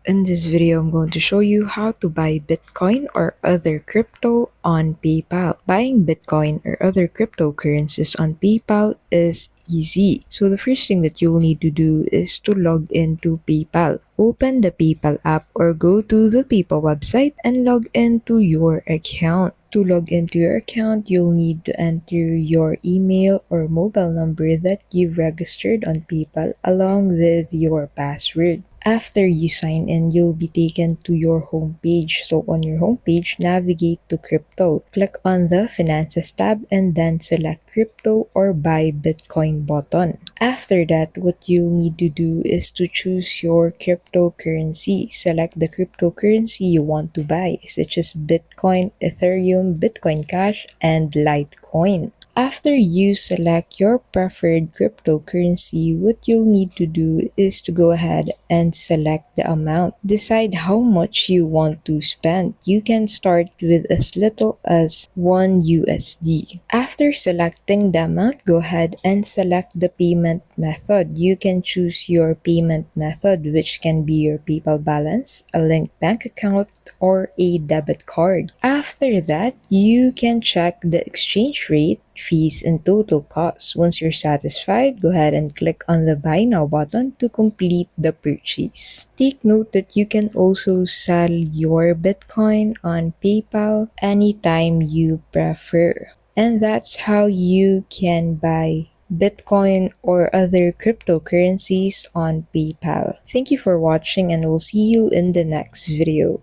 In this video, I'm going to show you how to buy Bitcoin or other crypto on PayPal. Buying Bitcoin or other cryptocurrencies on PayPal is easy. So the first thing that you'll need to do is to log into PayPal. Open the PayPal app or go to the PayPal website and log into your account. To log into your account, you'll need to enter your email or mobile number that you've registered on PayPal along with your password. After you sign in, you'll be taken to your home page. So on your home page, navigate to crypto. Click on the finances tab and then select crypto or buy Bitcoin button. After that, what you'll need to do is to choose your cryptocurrency. Select the cryptocurrency you want to buy, such as Bitcoin, Ethereum, Bitcoin Cash, and Litecoin. After you select your preferred cryptocurrency, what you'll need to do is to go ahead and select the amount. Decide how much you want to spend. You can start with as little as 1 USD. After selecting the amount, go ahead and select the payment method. You can choose your payment method, which can be your PayPal balance, a linked bank account, or a debit card. After that, you can check the exchange rate, fees, and total costs. Once you're satisfied, go ahead and click on the Buy Now button to complete the purchase. Take note that you can also sell your Bitcoin on PayPal anytime you prefer. And that's how you can buy Bitcoin or other cryptocurrencies on PayPal. Thank you for watching and we'll see you in the next video.